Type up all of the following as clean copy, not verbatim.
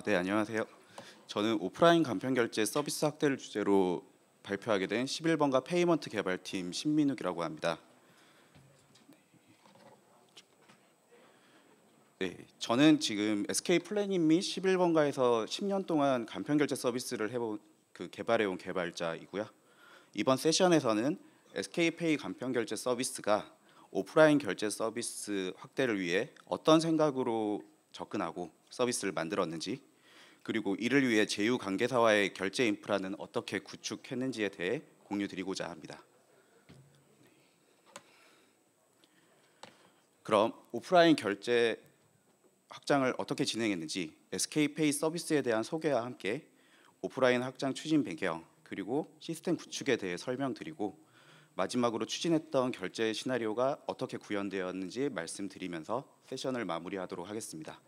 네, 안녕하세요. 저는 오프라인 간편 결제 서비스 확대를 주제로 발표하게 된 11번가 페이먼트 개발팀 신민욱이라고 합니다. 네, 저는 지금 SK 플래닛 및 11번가에서 10년 동안 간편 결제 서비스를 개발해온 개발자이고요. 이번 세션에서는 SK페이 간편 결제 서비스가 오프라인 결제 서비스 확대를 위해 어떤 생각으로 접근하고 서비스를 만들었는지, 그리고 이를 위해 제휴 관계사와의 결제 인프라는 어떻게 구축했는지에 대해 공유드리고자 합니다. 그럼 오프라인 결제 확장을 어떻게 진행했는지 SK페이 서비스에 대한 소개와 함께 오프라인 확장 추진 배경 그리고 시스템 구축에 대해 설명드리고, 마지막으로 추진했던 결제 시나리오가 어떻게 구현되었는지 말씀드리면서 세션을 마무리하도록 하겠습니다.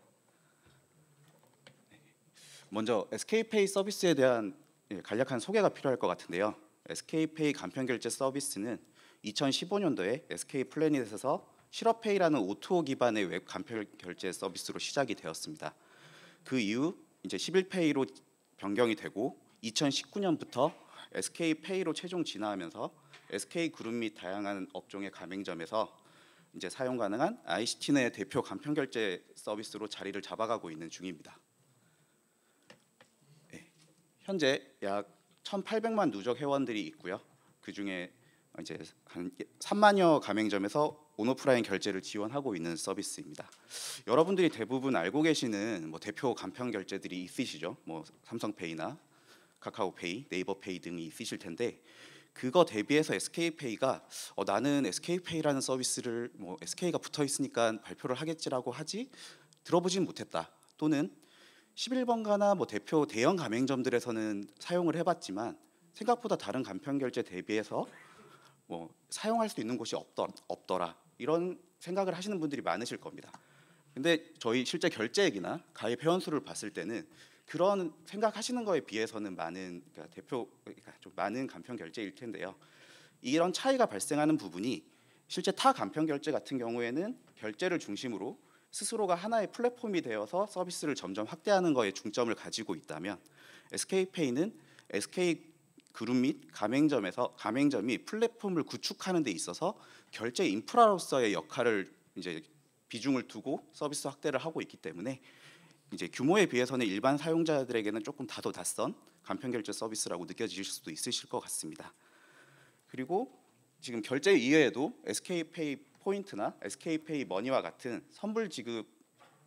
먼저 SK페이 서비스에 대한 간략한 소개가 필요할 것 같은데요. SK페이 간편결제 서비스는 2015년도에 SK플래닛에서 실업페이라는 O2O 기반의 웹 간편결제 서비스로 시작이 되었습니다. 그 이후 이제 11페이로 변경이 되고 2019년부터 SK페이로 최종 진화하면서 SK그룹 및 다양한 업종의 가맹점에서 이제 사용 가능한 ICT 내 대표 간편결제 서비스로 자리를 잡아가고 있는 중입니다. 현재 약 1,800만 누적 회원들이 있고요. 그 중에 이제 한 3만여 가맹점에서 온오프라인 결제를 지원하고 있는 서비스입니다. 여러분들이 대부분 알고 계시는 대표 간편 결제들이 있으시죠? 삼성페이나 카카오페이, 네이버페이 등이 있으실 텐데, 그거 대비해서 SK페이가 나는 SK페이라는 서비스를 SK가 붙어 있으니까 발표를 하겠지라고 하지 들어보진 못했다, 또는 11번가나 대표 대형 가맹점들에서는 사용을 해봤지만 생각보다 다른 간편 결제 대비해서 사용할 수 있는 곳이 없더라, 이런 생각을 하시는 분들이 많으실 겁니다. 근데 저희 실제 결제액이나 가입 회원 수를 봤을 때는 그런 생각하시는 거에 비해서는 좀 많은 간편 결제일 텐데요. 이런 차이가 발생하는 부분이 실제 타 간편 결제 같은 경우에는 결제를 중심으로 스스로가 하나의 플랫폼이 되어서 서비스를 점점 확대하는 것에 중점을 가지고 있다면, SK페이는 SK그룹 및 가맹점이 플랫폼을 구축하는 데 있어서 결제 인프라로서의 역할을 이제 비중을 두고 서비스 확대를 하고 있기 때문에 이제 규모에 비해서는 일반 사용자들에게는 조금 다소 낯선 간편 결제 서비스라고 느껴지실 수도 있으실 것 같습니다. 그리고 지금 결제 이외에도 SK페이 포인트나 SK페이 머니와 같은 선불 지급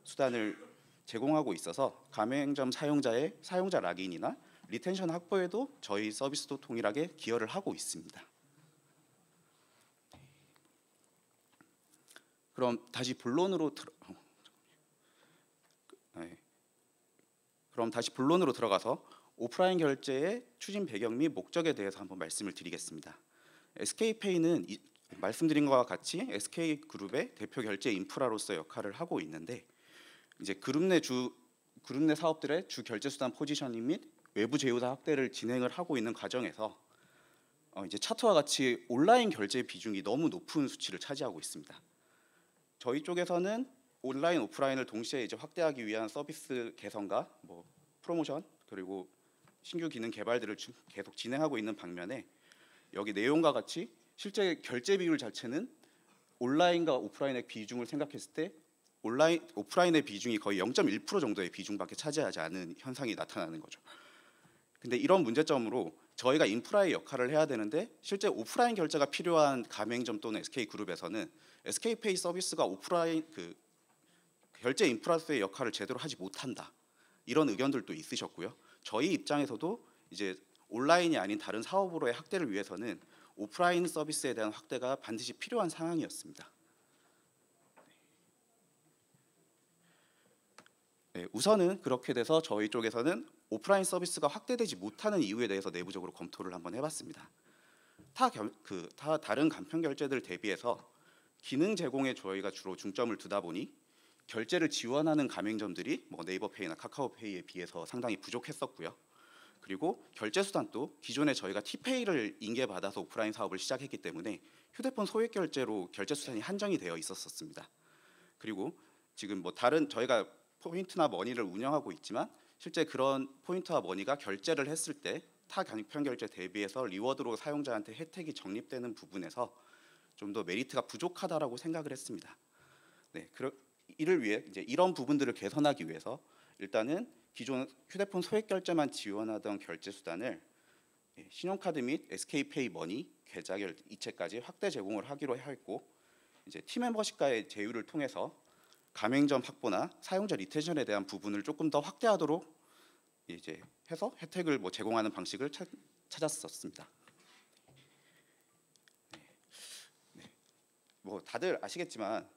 수단을 제공하고 있어서 가맹점 사용자의 사용자 락인이나 리텐션 확보에도 저희 서비스도 동일하게 기여를 하고 있습니다. 그럼 다시 본론으로 들어가서 오프라인 결제의 추진 배경 및 목적에 대해서 한번 말씀을 드리겠습니다. SK페이는 말씀드린 것과 같이 SK그룹의 대표 결제 인프라로서 역할을 하고 있는데, 이제 그룹 내 사업들의 주 결제 수단 포지셔닝 및 외부 제휴사 확대를 진행을 하고 있는 과정에서 이제 차트와 같이 온라인 결제 비중이 너무 높은 수치를 차지하고 있습니다. 저희 쪽에서는 온라인 오프라인을 동시에 이제 확대하기 위한 서비스 개선과 프로모션 그리고 신규 기능 개발들을 계속 진행하고 있는 반면에, 여기 내용과 같이 실제 결제 비율 자체는 온라인과 오프라인의 비중을 생각했을 때 오프라인의 비중이 거의 0.1% 정도의 비중밖에 차지하지 않은 현상이 나타나는 거죠. 근데 이런 문제점으로 저희가 인프라의 역할을 해야 되는데, 실제 오프라인 결제가 필요한 가맹점 또는 SK그룹에서는 SK페이 서비스가 오프라인 결제 인프라의 역할을 제대로 하지 못한다, 이런 의견들도 있으셨고요. 저희 입장에서도 이제 온라인이 아닌 다른 사업으로의 확대를 위해서는 오프라인 서비스에 대한 확대가 반드시 필요한 상황이었습니다. 우선은 그렇게 돼서 저희 쪽에서는 오프라인 서비스가 확대되지 못하는 이유에 대해서 내부적으로 검토를 한번 해봤습니다. 다른 간편 결제들 대비해서 기능 제공에 저희가 주로 중점을 두다 보니 결제를 지원하는 가맹점들이 네이버페이나 카카오페이에 비해서 상당히 부족했었고요. 그리고 결제 수단도 기존에 저희가 티페이를 인계받아서 오프라인 사업을 시작했기 때문에 휴대폰 소액 결제로 결제 수단이 한정이 되어 있었습니다. 그리고 지금 다른 저희가 포인트나 머니를 운영하고 있지만 실제 그런 포인트와 머니가 결제를 했을 때 타 간편 결제 대비해서 리워드로 사용자한테 혜택이 적립되는 부분에서 좀 더 메리트가 부족하다라고 생각을 했습니다. 네, 이를 위해 이제 이런 부분들을 개선하기 위해서 일단은 기존 휴대폰 소액 결제만 지원하던 결제 수단을 신용카드 및 SK페이 머니, 계좌결 이체까지 확대 제공을 하기로 했고, 이제 팀 멤버십과의 제휴를 통해서 가맹점 확보나 사용자 리텐션에 대한 부분을 조금 더 확대하도록 이제 해서 혜택을 제공하는 방식을 찾았었습니다. 다들 아시겠지만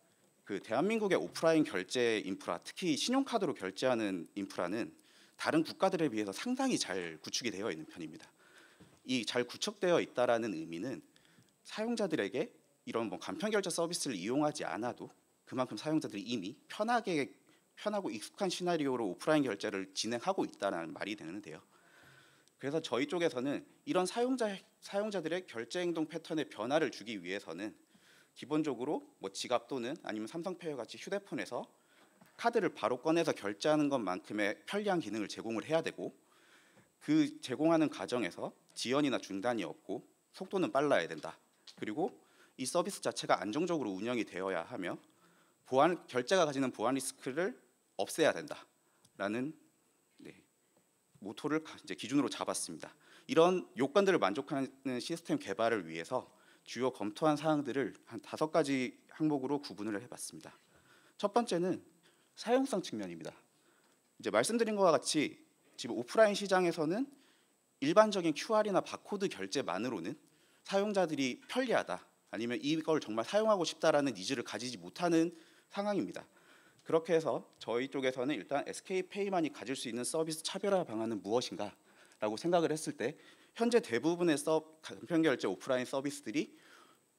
그 대한민국의 오프라인 결제 인프라, 특히 신용카드로 결제하는 인프라는 다른 국가들에 비해서 상당히 잘 구축이 되어 있는 편입니다. 이 잘 구축되어 있다라는 의미는 사용자들에게 이런 간편 결제 서비스를 이용하지 않아도 그만큼 사용자들이 이미 편하고 익숙한 시나리오로 오프라인 결제를 진행하고 있다는 말이 되는데요. 그래서 저희 쪽에서는 이런 사용자들의 결제 행동 패턴의 변화를 주기 위해서는 기본적으로 지갑 또는 아니면 삼성페이와 같이 휴대폰에서 카드를 바로 꺼내서 결제하는 것만큼의 편리한 기능을 제공을 해야 되고, 그 제공하는 과정에서 지연이나 중단이 없고 속도는 빨라야 된다. 그리고 이 서비스 자체가 안정적으로 운영이 되어야 하며 결제가 가지는 보안 리스크를 없애야 된다라는 모토를 이제 기준으로 잡았습니다. 이런 요건들을 만족하는 시스템 개발을 위해서 주요 검토한 사항들을 한 5가지 항목으로 구분을 해봤습니다. 첫 번째는 사용성 측면입니다. 이제 말씀드린 것과 같이 지금 오프라인 시장에서는 일반적인 QR이나 바코드 결제만으로는 사용자들이 편리하다, 아니면 이걸 정말 사용하고 싶다라는 니즈를 가지지 못하는 상황입니다. 그렇게 해서 저희 쪽에서는 일단 SK페이만이 가질 수 있는 서비스 차별화 방안은 무엇인가라고 생각을 했을 때, 현재 대부분의 간편 결제 오프라인 서비스들이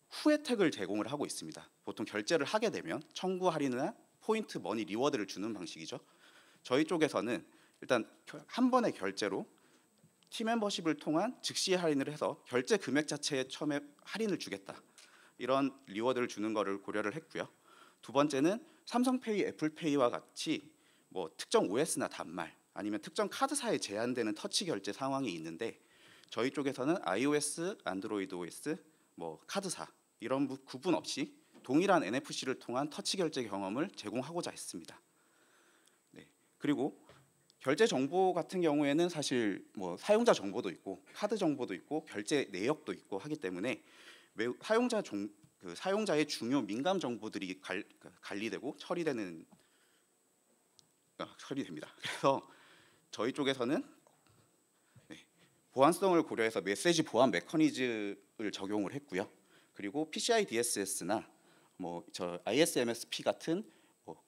후 혜택을 제공을 하고 있습니다. 보통 결제를 하게 되면 청구 할인이나 포인트 머니 리워드를 주는 방식이죠. 저희 쪽에서는 일단 한 번의 결제로 팀 멤버십을 통한 즉시 할인을 해서 결제 금액 자체에 처음에 할인을 주겠다, 이런 리워드를 주는 것을 고려를 했고요. 두 번째는 삼성페이, 애플페이와 같이 특정 OS나 단말 아니면 특정 카드사에 제한되는 터치 결제 상황이 있는데, 저희 쪽에서는 iOS, 안드로이드 OS, 카드사 이런 구분 없이 동일한 NFC를 통한 터치 결제 경험을 제공하고자 했습니다. 네. 그리고 결제 정보 같은 경우에는 사실 사용자 정보도 있고 카드 정보도 있고 결제 내역도 있고 하기 때문에 매우 사용자의 중요 민감 정보들이 관리되고 처리됩니다. 그래서 저희 쪽에서는 보안성을 고려해서 메시지 보안 메커니즘을 적용을 했고요. 그리고 PCI DSS나 ISMSP 같은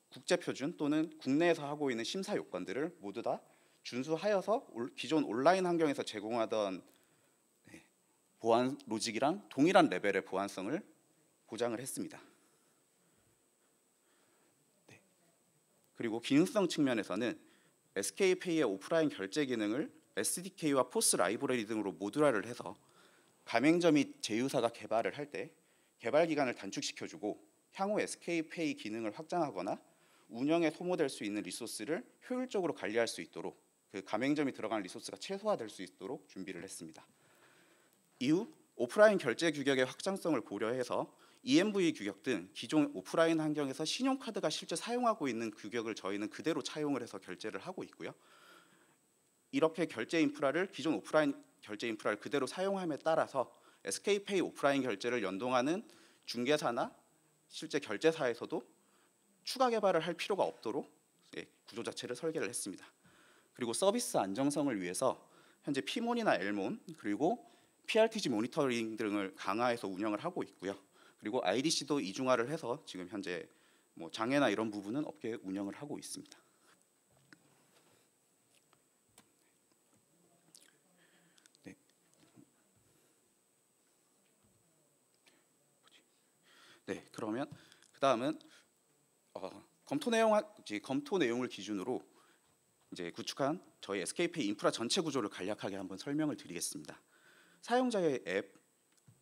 국제 표준 또는 국내에서 하고 있는 심사 요건들을 모두 다 준수하여서 기존 온라인 환경에서 제공하던 보안 로직이랑 동일한 레벨의 보안성을 보장을 했습니다. 그리고 기능성 측면에서는 SK페이의 오프라인 결제 기능을 SDK와 포스 라이브러리 등으로 모듈화를 해서 가맹점 및 제휴사가 개발을 할 때 개발 기간을 단축시켜주고 향후 SK페이 기능을 확장하거나 운영에 소모될 수 있는 리소스를 효율적으로 관리할 수 있도록, 그 가맹점이 들어가는 리소스가 최소화될 수 있도록 준비를 했습니다. 이후 오프라인 결제 규격의 확장성을 고려해서 EMV 규격 등 기존 오프라인 환경에서 신용카드가 실제 사용하고 있는 규격을 저희는 그대로 차용을 해서 결제를 하고 있고요. 이렇게 결제 인프라를 기존 오프라인 결제 인프라를 그대로 사용함에 따라서 SK페이 오프라인 결제를 연동하는 중개사나 실제 결제사에서도 추가 개발을 할 필요가 없도록 구조 자체를 설계를 했습니다. 그리고 서비스 안정성을 위해서 현재 P몬이나 L몬 그리고 PRTG 모니터링 등을 강화해서 운영을 하고 있고요. 그리고 IDC도 이중화를 해서 지금 현재 장애나 이런 부분은 없게 운영을 하고 있습니다. 그러면 그 다음은 검토 내용을 기준으로 이제 구축한 저희 SK페이 인프라 전체 구조를 간략하게 한번 설명을 드리겠습니다. 사용자의 앱,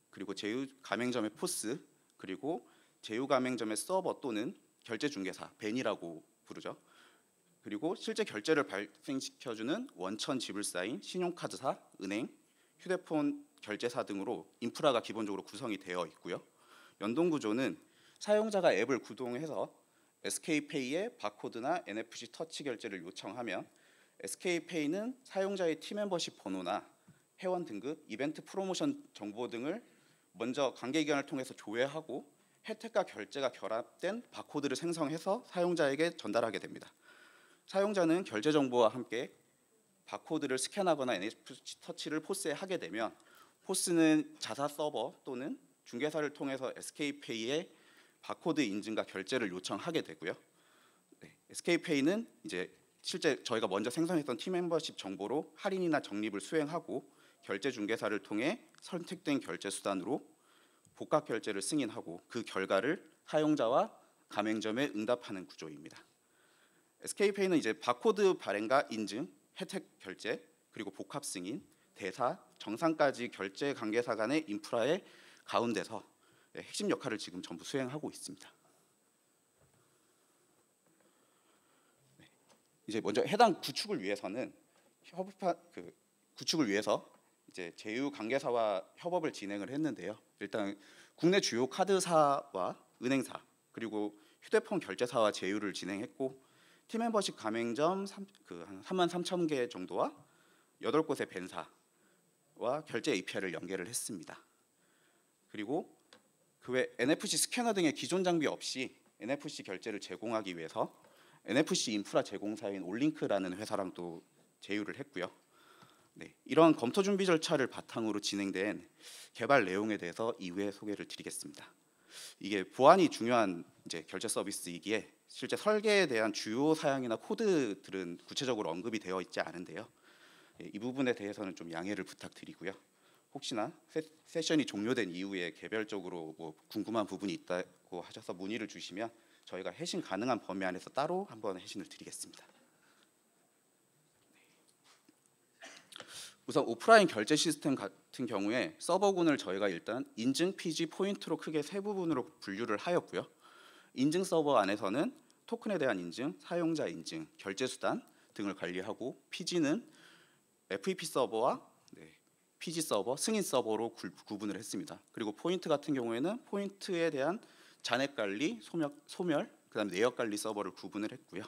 그리고 제휴 가맹점의 포스, 그리고 제휴 가맹점의 서버 또는 결제 중개사 벤이라고 부르죠. 그리고 실제 결제를 발생시켜주는 원천 지불사인 신용카드사, 은행, 휴대폰 결제사 등으로 인프라가 기본적으로 구성이 되어 있고요. 연동 구조는 사용자가 앱을 구동해서 SK페이에 바코드나 NFC 터치 결제를 요청하면 SK페이는 사용자의 팀 멤버십 번호나 회원 등급, 이벤트 프로모션 정보 등을 먼저 관계기관을 통해서 조회하고 혜택과 결제가 결합된 바코드를 생성해서 사용자에게 전달하게 됩니다. 사용자는 결제 정보와 함께 바코드를 스캔하거나 NFC 터치를 포스에 하게 되면 포스는 자사 서버 또는 중개사를 통해서 SK페이에 바코드 인증과 결제를 요청하게 되고요. SK페이는 이제 실제 저희가 먼저 생성했던 팀 멤버십 정보로 할인이나 적립을 수행하고 결제 중개사를 통해 선택된 결제 수단으로 복합 결제를 승인하고 그 결과를 사용자와 가맹점에 응답하는 구조입니다. SK페이는 이제 바코드 발행과 인증, 혜택 결제, 그리고 복합 승인, 대사, 정상까지 결제 관계사 간의 인프라의 가운데서 핵심 역할을 지금 전부 수행하고 있습니다. 이제 먼저 해당 구축을 위해서는 구축을 위해서 이제 제휴 관계사와 협업을 진행을 했는데요. 일단 국내 주요 카드사와 은행사 그리고 휴대폰 결제사와 제휴를 진행했고 팀 멤버십 가맹점 한 33,000개 정도와 8곳의 벤사와 결제 API를 연계를 했습니다. 그리고 그 외 NFC 스캐너 등의 기존 장비 없이 NFC 결제를 제공하기 위해서 NFC 인프라 제공사인 올링크라는 회사랑 또 제휴를 했고요. 이러한 검토 준비 절차를 바탕으로 진행된 개발 내용에 대해서 이후에 소개를 드리겠습니다. 이게 보안이 중요한 이제 결제 서비스이기에 실제 설계에 대한 주요 사양이나 코드들은 구체적으로 언급이 되어 있지 않은데요. 이 부분에 대해서는 좀 양해를 부탁드리고요. 혹시나 세션이 종료된 이후에 개별적으로 뭐 궁금한 부분이 있다고 하셔서 문의를 주시면 저희가 해신 가능한 범위 안에서 따로 한번 해신을 드리겠습니다. 우선 오프라인 결제 시스템 같은 경우에 서버군을 저희가 일단 인증, 피지, 포인트로 크게 세 부분으로 분류를 하였고요. 인증 서버 안에서는 토큰에 대한 인증, 사용자 인증, 결제 수단 등을 관리하고 피지는 FEP 서버와 피지 서버, 승인 서버로 구분을 했습니다. 그리고 포인트 같은 경우에는 포인트에 대한 잔액 관리, 소멸, 그다음 내역 관리 서버를 구분을 했고요.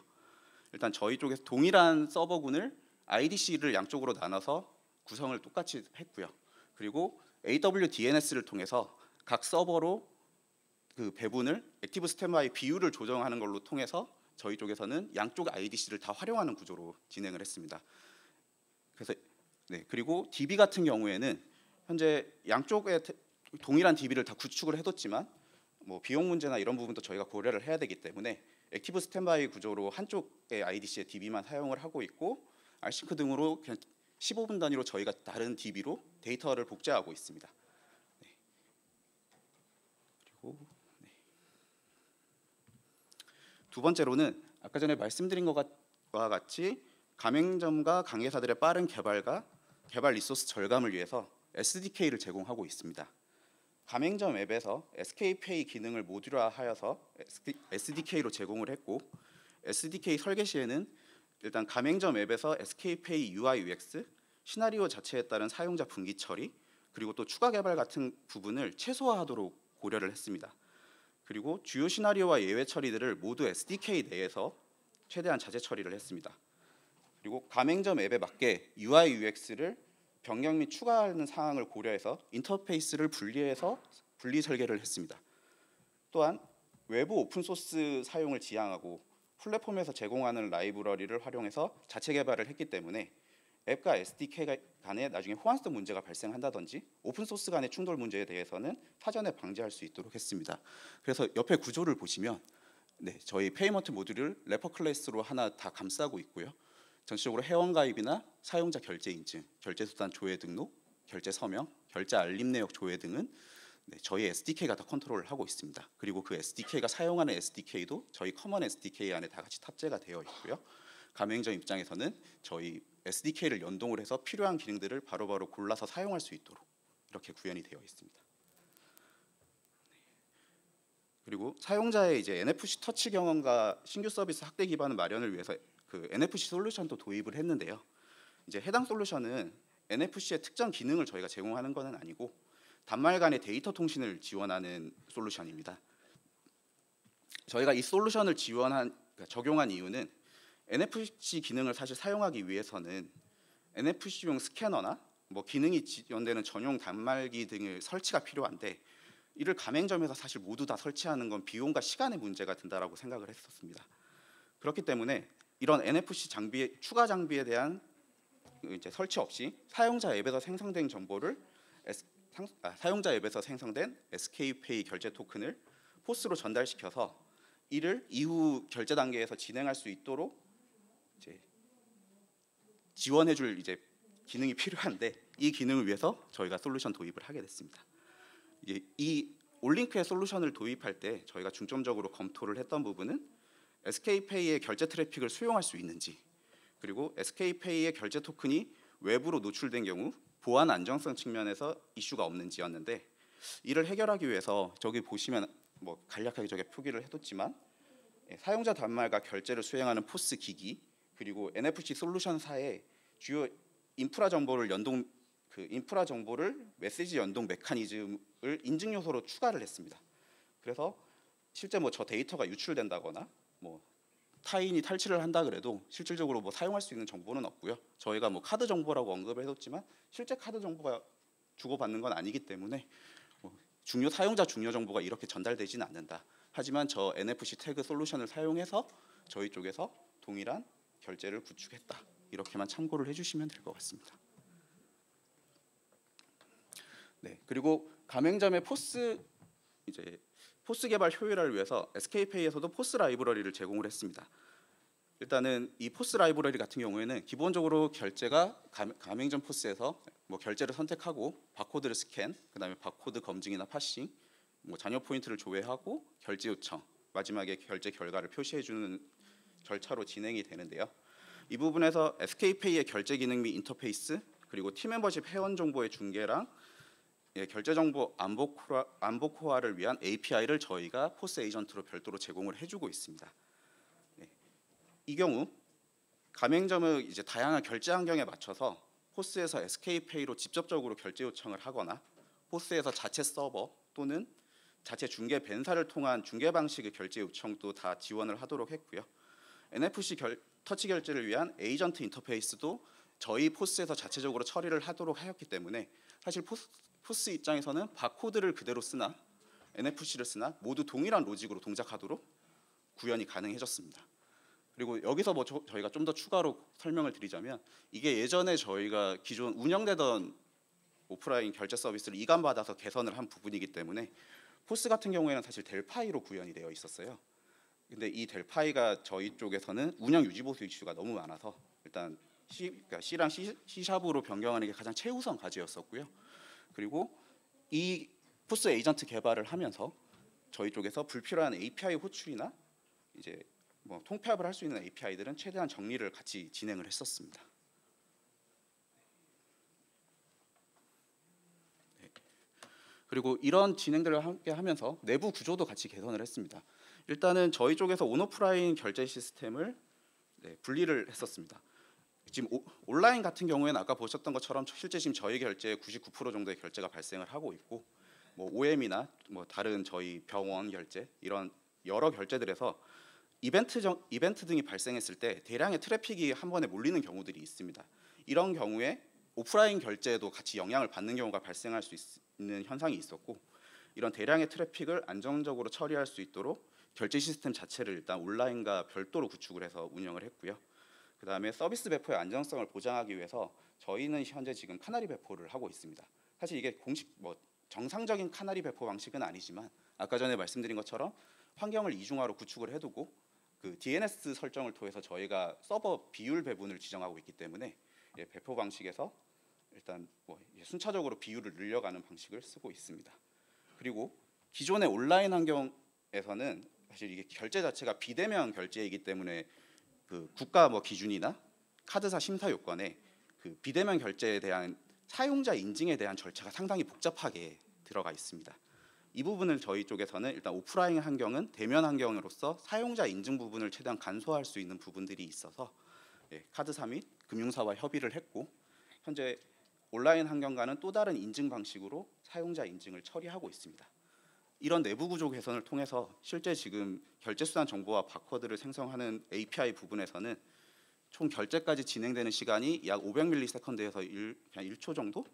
일단 저희 쪽에서 동일한 서버군을 IDC를 양쪽으로 나눠서 구성을 똑같이 했고요. 그리고 AWDNS를 통해서 각 서버로 그 배분을 액티브 스탠바이 비율을 조정하는 걸로 통해서 저희 쪽에서는 양쪽 IDC를 다 활용하는 구조로 진행을 했습니다. 그래서 그리고 DB 같은 경우에는 현재 양쪽에 동일한 DB를 다 구축을 해뒀지만 뭐 비용 문제나 이런 부분도 저희가 고려를 해야 되기 때문에 액티브 스탠바이 구조로 한쪽의 IDC의 DB만 사용을 하고 있고 알싱크 등으로 그냥 15분 단위로 저희가 다른 DB로 데이터를 복제하고 있습니다. 그리고 두 번째로는 아까 전에 말씀드린 것과 같이 가맹점과 강의사들의 빠른 개발과 개발 리소스 절감을 위해서 SDK를 제공하고 있습니다. 가맹점 앱에서 SK페이 기능을 모듈화하여서 SDK로 제공을 했고 SDK 설계 시에는 일단 가맹점 앱에서 SK페이 UI UX, 시나리오 자체에 따른 사용자 분기 처리 그리고 또 추가 개발 같은 부분을 최소화하도록 고려를 했습니다. 그리고 주요 시나리오와 예외 처리들을 모두 SDK 내에서 최대한 자체 처리를 했습니다. 그리고 가맹점 앱에 맞게 UI UX를 변경 및 추가하는 사항을 고려해서 인터페이스를 분리해서 분리 설계를 했습니다. 또한 외부 오픈소스 사용을 지향하고 플랫폼에서 제공하는 라이브러리를 활용해서 자체 개발을 했기 때문에 앱과 SDK 간에 나중에 호환성 문제가 발생한다든지 오픈소스 간의 충돌 문제에 대해서는 사전에 방지할 수 있도록 했습니다. 그래서 옆에 구조를 보시면 저희 페이먼트 모듈을 래퍼 클래스로 하나 다 감싸고 있고요. 전체적으로 회원 가입이나 사용자 결제 인증, 결제 수단 조회 등록, 결제 서명, 결제 알림 내역 조회 등은 저희 SDK가 다 컨트롤을 하고 있습니다. 그리고 그 SDK가 사용하는 SDK도 저희 커먼 SDK 안에 다 같이 탑재가 되어 있고요. 가맹점 입장에서는 저희 SDK를 연동을 해서 필요한 기능들을 바로바로 골라서 사용할 수 있도록 이렇게 구현이 되어 있습니다. 그리고 사용자의 이제 NFC 터치 경험과 신규 서비스 확대 기반을 마련을 위해서 그 NFC 솔루션도 도입을 했는데요. 이제 해당 솔루션은 NFC의 특정 기능을 저희가 제공하는 것은 아니고 단말 간의 데이터 통신을 지원하는 솔루션입니다. 저희가 이 솔루션을 적용한 이유는 NFC 기능을 사실 사용하기 위해서는 NFC용 스캐너나 뭐 기능이 지원되는 전용 단말기 등의 설치가 필요한데 이를 가맹점에서 사실 모두 다 설치하는 건 비용과 시간의 문제가 된다라고 생각을 했었습니다. 그렇기 때문에 이런 NFC 추가 장비에 대한 이제 설치 없이 사용자 앱에서 생성된 정보를 사용자 앱에서 생성된 SK페이 결제 토큰을 포스로 전달시켜서 이를 이후 결제 단계에서 진행할 수 있도록 이제 지원해줄 이제 기능이 필요한데 이 기능을 위해서 저희가 솔루션 도입을 하게 됐습니다. 이 올링크의 솔루션을 도입할 때 저희가 중점적으로 검토를 했던 부분은 SK페이의 결제 트래픽을 수용할 수 있는지, 그리고 SK페이의 결제 토큰이 외부로 노출된 경우 보안 안정성 측면에서 이슈가 없는지였는데, 이를 해결하기 위해서 저기 보시면 뭐 간략하게 저게 표기를 해뒀지만 사용자 단말과 결제를 수행하는 포스 기기, 그리고 NFC 솔루션사의 주요 인프라 정보를 메시지 연동 메커니즘을 인증 요소로 추가를 했습니다. 그래서 실제 뭐 저 데이터가 유출된다거나 뭐 타인이 탈취를 한다 그래도 실질적으로 뭐 사용할 수 있는 정보는 없고요. 저희가 뭐 카드 정보라고 언급을 해뒀지만 실제 카드 정보가 주고받는 건 아니기 때문에 사용자 중요 정보가 이렇게 전달되지는 않는다. 하지만 저 NFC 태그 솔루션을 사용해서 저희 쪽에서 동일한 결제를 구축했다. 이렇게만 참고를 해주시면 될 것 같습니다. 네, 그리고 가맹점의 포스 개발 효율화를 위해서 SK페이에서도 포스 라이브러리를 제공을 했습니다. 일단은 이 포스 라이브러리 같은 경우에는 기본적으로 결제가 가맹점 포스에서 뭐 결제를 선택하고 바코드를 스캔, 그다음에 바코드 검증이나 파싱, 뭐 잔여 포인트를 조회하고 결제 요청, 마지막에 결제 결과를 표시해주는 절차로 진행이 되는데요. 이 부분에서 SK페이의 결제 기능 및 인터페이스, 그리고 팀 멤버십 회원 정보의 중계랑 결제 정보 안복호화를 위한 API를 저희가 포스 에이전트로 별도로 제공을 해주고 있습니다. 이 경우 가맹점의 이제 다양한 결제 환경에 맞춰서 포스에서 SK페이로 직접적으로 결제 요청을 하거나 포스에서 자체 서버 또는 자체 중개 벤사를 통한 중개 방식의 결제 요청도 다 지원을 하도록 했고요. NFC 터치 결제를 위한 에이전트 인터페이스도 저희 포스에서 자체적으로 처리를 하도록 하였기 때문에 사실 포스 입장에서는 바코드를 그대로 쓰나 NFC를 쓰나 모두 동일한 로직으로 동작하도록 구현이 가능해졌습니다. 그리고 여기서 뭐 저희가 좀 더 추가로 설명을 드리자면 이게 예전에 저희가 기존 운영되던 오프라인 결제 서비스를 이관받아서 개선을 한 부분이기 때문에 포스 같은 경우에는 사실 델파이로 구현이 되어 있었어요. 근데 이 델파이가 저희 쪽에서는 운영 유지 보수 이슈가 너무 많아서 일단 C랑 C샵으로 변경하는 게 가장 최우선 과제였었고요. 그리고 이 포스 에이전트 개발을 하면서 저희 쪽에서 불필요한 API 호출이나 이제 뭐 통폐합을 할 수 있는 API들은 최대한 정리를 같이 진행을 했었습니다. 네. 그리고 이런 진행들을 함께 하면서 내부 구조도 같이 개선을 했습니다. 일단은 저희 쪽에서 온오프라인 결제 시스템을 분리를 했었습니다. 지금 온라인 같은 경우에는 아까 보셨던 것처럼 실제 지금 저희 결제의 99% 정도의 결제가 발생을 하고 있고, 뭐 OM이나 뭐 다른 저희 병원 결제 이런 여러 결제들에서 이벤트 등이 발생했을 때 대량의 트래픽이 한 번에 몰리는 경우들이 있습니다. 이런 경우에 오프라인 결제에도 같이 영향을 받는 경우가 발생할 수 있는 현상이 있었고, 이런 대량의 트래픽을 안정적으로 처리할 수 있도록 결제 시스템 자체를 일단 온라인과 별도로 구축을 해서 운영을 했고요. 그다음에 서비스 배포의 안정성을 보장하기 위해서 저희는 현재 지금 카나리 배포를 하고 있습니다. 사실 이게 공식 뭐 정상적인 카나리 배포 방식은 아니지만 아까 전에 말씀드린 것처럼 환경을 이중화로 구축을 해두고 그 DNS 설정을 통해서 저희가 서버 비율 배분을 지정하고 있기 때문에 배포 방식에서 일단 뭐 순차적으로 비율을 늘려가는 방식을 쓰고 있습니다. 그리고 기존의 온라인 환경에서는 사실 이게 결제 자체가 비대면 결제이기 때문에 그 국가 뭐 기준이나 카드사 심사 요건에 그 비대면 결제에 대한 사용자 인증에 대한 절차가 상당히 복잡하게 들어가 있습니다. 이 부분을 저희 쪽에서는 일단 오프라인 환경은 대면 환경으로서 사용자 인증 부분을 최대한 간소화할 수 있는 부분들이 있어서 카드사 및 금융사와 협의를 했고, 현재 온라인 환경과는 또 다른 인증 방식으로 사용자 인증을 처리하고 있습니다. 이런 내부 구조 개선을 통해서 실제 지금 결제수단 정보와 바코드를 생성하는 API 부분에서는 총 결제까지 진행되는 시간이 약 500ms에서 그냥 1초 정도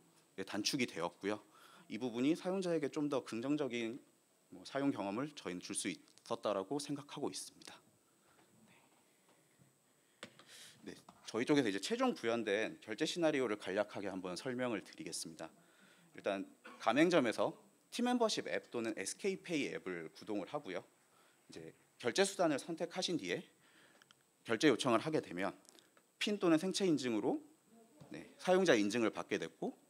단축이 되었고요. 이 부분이 사용자에게 좀 더 긍정적인 사용 경험을 저희는 줄 수 있었다라고 생각하고 있습니다. 네, 저희 쪽에서 이제 최종 구현된 결제 시나리오를 간략하게 한번 설명을 드리겠습니다. 일단 가맹점에서 티멤버십 앱 또는 SK페이 앱을 구동을 하고요. 이제 결제 수단을 선택하신 뒤에 결제 요청을 하게 되면 핀 또는 생체 인증으로 사용자 인증을 받게 됐고,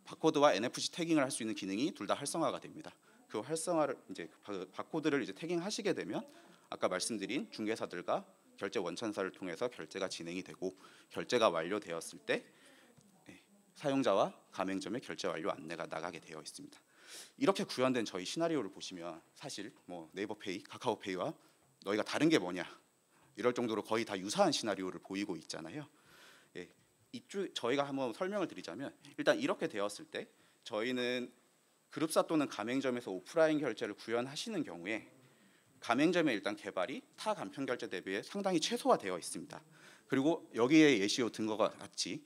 바코드와 NFC 태깅을 할 수 있는 기능이 둘 다 활성화가 됩니다. 그 활성화를 이제 바코드를 이제 태깅하시게 되면 아까 말씀드린 중개사들과 결제 원천사를 통해서 결제가 진행이 되고, 결제가 완료되었을 때 사용자와 가맹점의 결제 완료 안내가 나가게 되어 있습니다. 이렇게 구현된 저희 시나리오를 보시면 사실 네이버페이, 카카오페이와 너희가 다른 게 뭐냐 이럴 정도로 거의 다 유사한 시나리오를 보이고 있잖아요. 저희가 한번 설명을 드리자면, 일단 이렇게 되었을 때 저희는 그룹사 또는 가맹점에서 오프라인 결제를 구현하시는 경우에 가맹점의 일단 개발이 타 간편 결제 대비에 상당히 최소화되어 있습니다. 그리고 여기에 예시로 든 것과 같이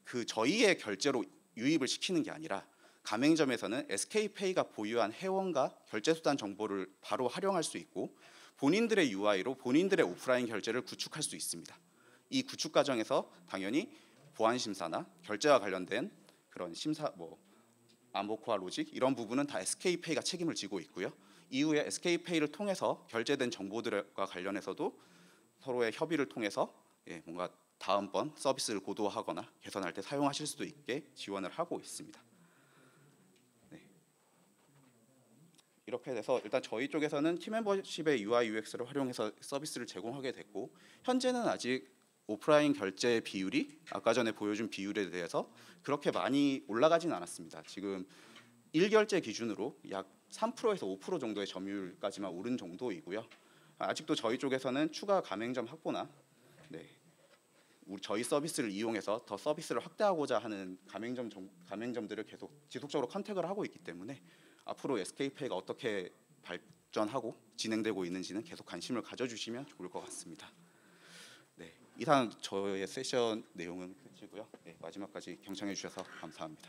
그 저희의 결제로 유입을 시키는 게 아니라 가맹점에서는 SK페이가 보유한 회원과 결제 수단 정보를 바로 활용할 수 있고, 본인들의 UI로 본인들의 오프라인 결제를 구축할 수 있습니다. 이 구축 과정에서 당연히 보안 심사나 결제와 관련된 그런 심사, 암호화 로직 이런 부분은 다 SK페이가 책임을 지고 있고요. 이후에 SK페이를 통해서 결제된 정보들과 관련해서도 서로의 협의를 통해서 뭔가 다음번 서비스를 고도화하거나 개선할 때 사용하실 수도 있게 지원을 하고 있습니다. 이렇게 돼서 일단 저희 쪽에서는 티멤버십의 UI UX를 활용해서 서비스를 제공하게 됐고, 현재는 아직 오프라인 결제 비율이 아까 전에 보여준 비율에 대해서 그렇게 많이 올라가진 않았습니다. 지금 1결제 기준으로 약 3%에서 5% 정도의 점유율까지만 오른 정도이고요. 아직도 저희 쪽에서는 추가 가맹점 확보나 저희 서비스를 이용해서 더 서비스를 확대하고자 하는 가맹점들을 계속 지속적으로 컨택을 하고 있기 때문에 앞으로 SK페이가 어떻게 발전하고 진행되고 있는지는 계속 관심을 가져주시면 좋을 것 같습니다. 이상 저의 세션 내용은 끝이고요. 마지막까지 경청해 주셔서 감사합니다.